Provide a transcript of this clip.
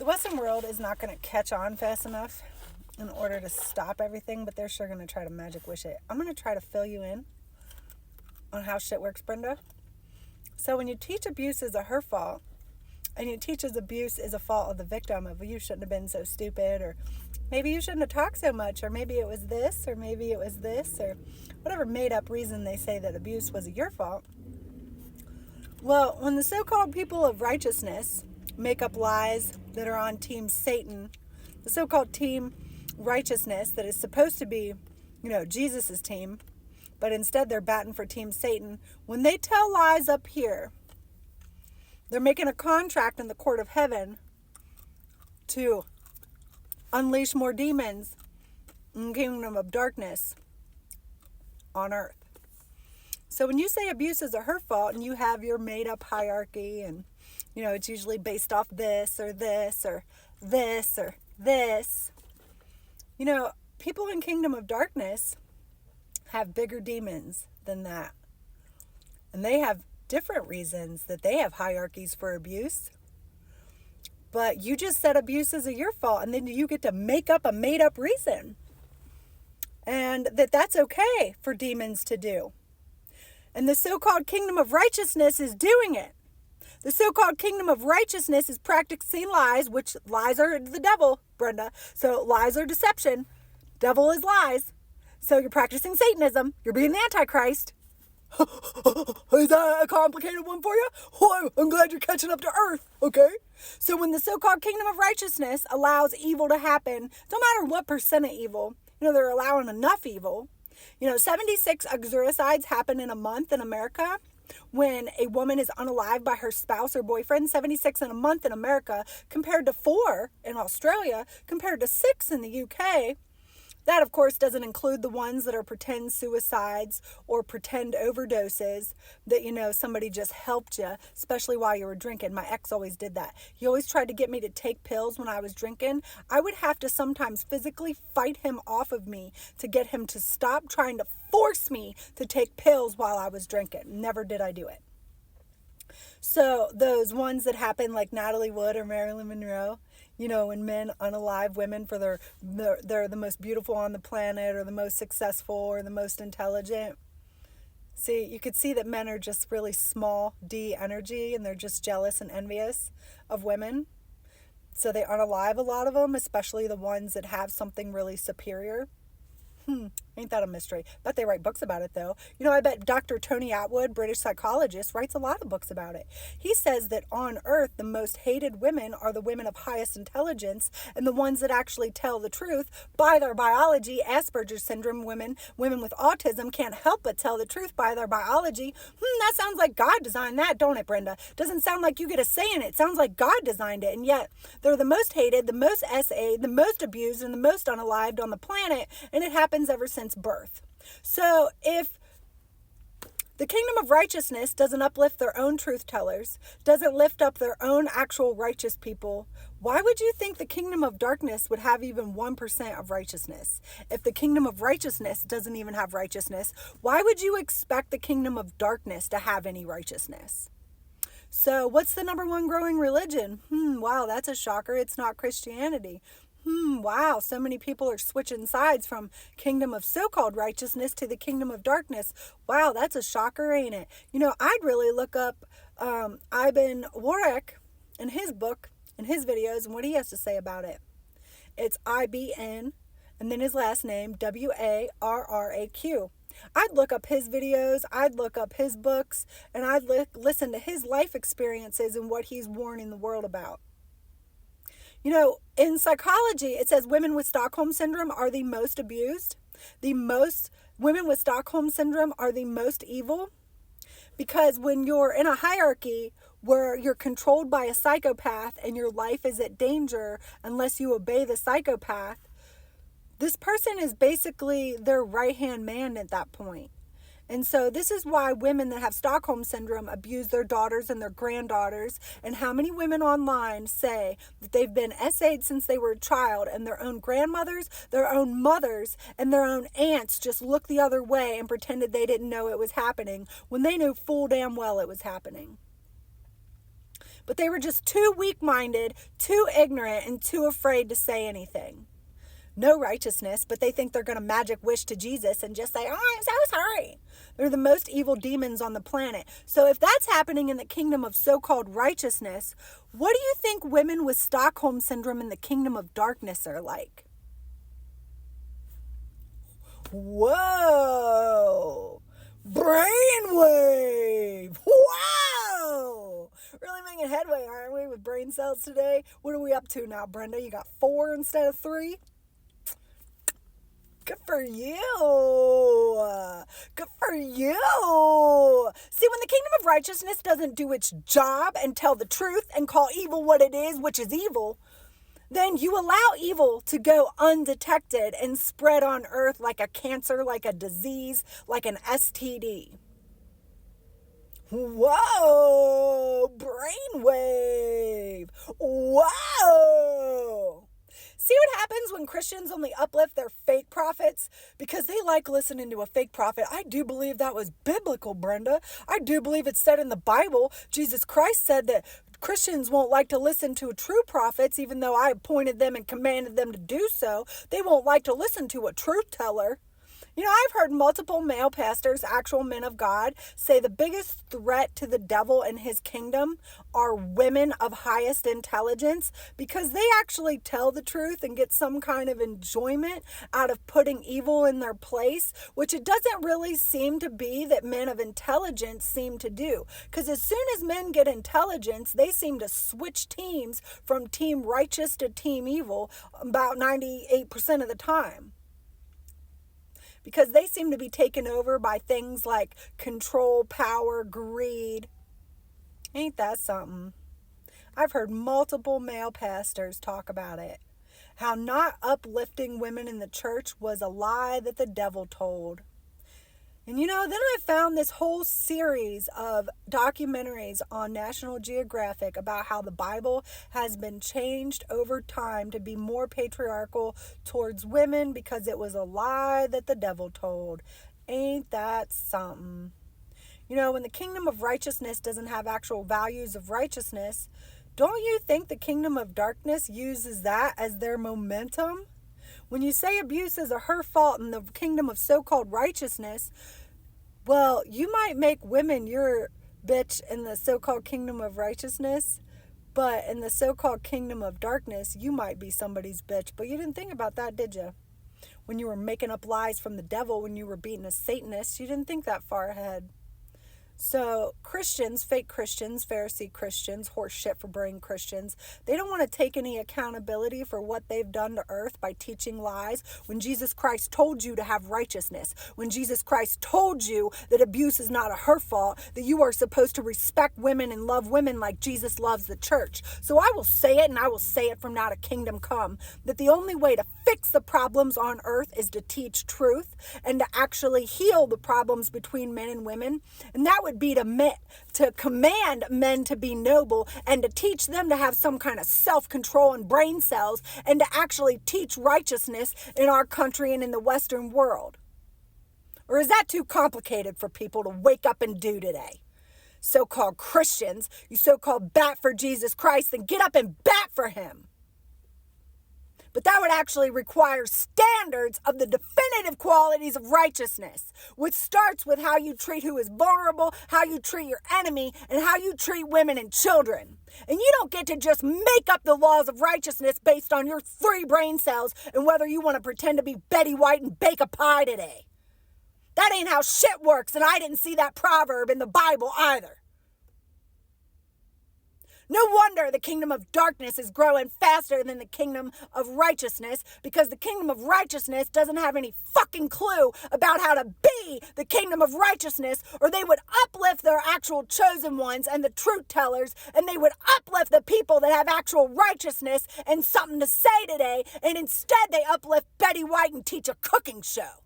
the Western world is not going to catch on fast enough in order to stop everything, but they're sure going to try to magic wish it. I'm going to try to fill you in on how shit works, Brenda. So when you teach abuse is her fault, and you teach as abuse is a fault of the victim, of you shouldn't have been so stupid, or maybe you shouldn't have talked so much, or maybe it was this, or maybe it was this, or whatever made up reason they say that abuse was your fault. Well, when the so-called people of righteousness make up lies that are on Team Satan, the so-called Team Righteousness that is supposed to be, Jesus's team, but instead they're batting for Team Satan, when they tell lies up here, they're making a contract in the court of heaven to unleash more demons in the kingdom of darkness on earth. So when you say abuse is her fault and you have your made up hierarchy and, it's usually based off this or this or this or this, people in kingdom of darkness have bigger demons than that. And they have different reasons that they have hierarchies for abuse. But you just said abuse is your fault, and then you get to make up a made up reason. And that's okay for demons to do. And the so-called kingdom of righteousness is doing it. The so-called kingdom of righteousness is practicing lies, which lies are the devil, Brenda. So lies are deception. Devil is lies. So you're practicing Satanism. You're being the Antichrist. Is that a complicated one for you? Oh, I'm glad you're catching up to earth, okay? So when the so-called kingdom of righteousness allows evil to happen, no matter what percent of evil, they're allowing enough evil. 76 exorcisides happen in a month in America. When a woman is unalived by her spouse or boyfriend, 76 in a month in America, compared to 4 in Australia, compared to 6 in the UK. That, of course, doesn't include the ones that are pretend suicides or pretend overdoses that, somebody just helped you, especially while you were drinking. My ex always did that. He always tried to get me to take pills when I was drinking. I would have to sometimes physically fight him off of me to get him to stop trying to force me to take pills while I was drinking. Never did I do it. So those ones that happen like Natalie Wood or Marilyn Monroe, when men unalive women for they're the most beautiful on the planet or the most successful or the most intelligent. See, you could see that men are just really small D energy and they're just jealous and envious of women. So they unalive a lot of them, especially the ones that have something really superior. Ain't that a mystery? Bet they write books about it, though. I bet Dr. Tony Attwood, British psychologist, writes a lot of books about it. He says that on Earth, the most hated women are the women of highest intelligence and the ones that actually tell the truth by their biology. Asperger's syndrome women with autism can't help but tell the truth by their biology. That sounds like God designed that, don't it, Brenda? Doesn't sound like you get a say in it. Sounds like God designed it, and yet they're the most hated, the most SA'd, the most abused, and the most unalived on the planet, and it happens ever since birth. So if the kingdom of righteousness doesn't uplift their own truth tellers, doesn't lift up their own actual righteous people, why would you think the kingdom of darkness would have even 1% of righteousness? If the kingdom of righteousness doesn't even have righteousness, why would you expect the kingdom of darkness to have any righteousness? So what's the number one growing religion? Wow, that's a shocker. It's not Christianity. Wow, so many people are switching sides from kingdom of so-called righteousness to the kingdom of darkness. Wow, that's a shocker, ain't it? I'd really look up Ibn Warraq in his book, in his videos, and what he has to say about it. It's IBN, and then his last name, WARRAQ. I'd look up his videos, I'd look up his books, and I'd listen to his life experiences and what he's warning the world about. In psychology, it says women with Stockholm Syndrome are the most abused. Women with Stockholm Syndrome are the most evil. Because when you're in a hierarchy where you're controlled by a psychopath and your life is at danger unless you obey the psychopath, this person is basically their right-hand man at that point. And so this is why women that have Stockholm Syndrome abuse their daughters and their granddaughters. And how many women online say that they've been SA'd since they were a child and their own grandmothers, their own mothers, and their own aunts just looked the other way and pretended they didn't know it was happening when they knew full damn well it was happening. But they were just too weak-minded, too ignorant, and too afraid to say anything. No righteousness, but they think they're going to magic wish to Jesus and just say, oh, I'm so sorry. They're the most evil demons on the planet. So if that's happening in the kingdom of so-called righteousness, what do you think women with Stockholm Syndrome in the kingdom of darkness are like? Whoa! Brainwave! Wow! Really making headway, aren't we, with brain cells today? What are we up to now, Brenda? You got 4 instead of 3? Good for you. Good for you. See, when the kingdom of righteousness doesn't do its job and tell the truth and call evil what it is, which is evil, then you allow evil to go undetected and spread on earth like a cancer, like a disease, like an STD. Whoa, brainwave. Whoa. See what happens when Christians only uplift their fake prophets? Because they like listening to a fake prophet. I do believe that was biblical, Brenda. I do believe it's said in the Bible. Jesus Christ said that Christians won't like to listen to true prophets, even though I appointed them and commanded them to do so. They won't like to listen to a truth teller. You know, I've heard multiple male pastors, actual men of God, say the biggest threat to the devil and his kingdom are women of highest intelligence, because they actually tell the truth and get some kind of enjoyment out of putting evil in their place, which it doesn't really seem to be that men of intelligence seem to do. Because as soon as men get intelligence, they seem to switch teams from team righteous to team evil about 98% of the time. Because they seem to be taken over by things like control, power, greed. Ain't that something? I've heard multiple male pastors talk about it. How not uplifting women in the church was a lie that the devil told. And you know, then I found this whole series of documentaries on National Geographic about how the Bible has been changed over time to be more patriarchal towards women because it was a lie that the devil told. Ain't that something? You know, when the kingdom of righteousness doesn't have actual values of righteousness, don't you think the kingdom of darkness uses that as their momentum? When you say abuse is her fault in the kingdom of so-called righteousness, well, you might make women your bitch in the so-called kingdom of righteousness, but in the so-called kingdom of darkness, you might be somebody's bitch. But you didn't think about that, did you? When you were making up lies from the devil, when you were beating a Satanist, you didn't think that far ahead. So Christians, fake Christians, Pharisee Christians, horse shit for brain Christians, they don't want to take any accountability for what they've done to earth by teaching lies when Jesus Christ told you to have righteousness, when Jesus Christ told you that abuse is not her fault, that you are supposed to respect women and love women like Jesus loves the church. So I will say it, and I will say it from now to kingdom come, that the only way to fix the problems on earth is to teach truth and to actually heal the problems between men and women. And that would be to command men to be noble and to teach them to have some kind of self-control and brain cells and to actually teach righteousness in our country and in the Western world. Or is that too complicated for people to wake up and do today? So-called Christians, you so-called bat for Jesus Christ, then get up and bat for him. But that would actually require standards of the definitive qualities of righteousness, which starts with how you treat who is vulnerable, how you treat your enemy, and how you treat women and children. And you don't get to just make up the laws of righteousness based on your 3 brain cells and whether you want to pretend to be Betty White and bake a pie today. That ain't how shit works, and I didn't see that proverb in the Bible either. No wonder the kingdom of darkness is growing faster than the kingdom of righteousness, because the kingdom of righteousness doesn't have any fucking clue about how to be the kingdom of righteousness, or they would uplift their actual chosen ones and the truth tellers, and they would uplift the people that have actual righteousness and something to say today, and instead they uplift Betty White and teach a cooking show.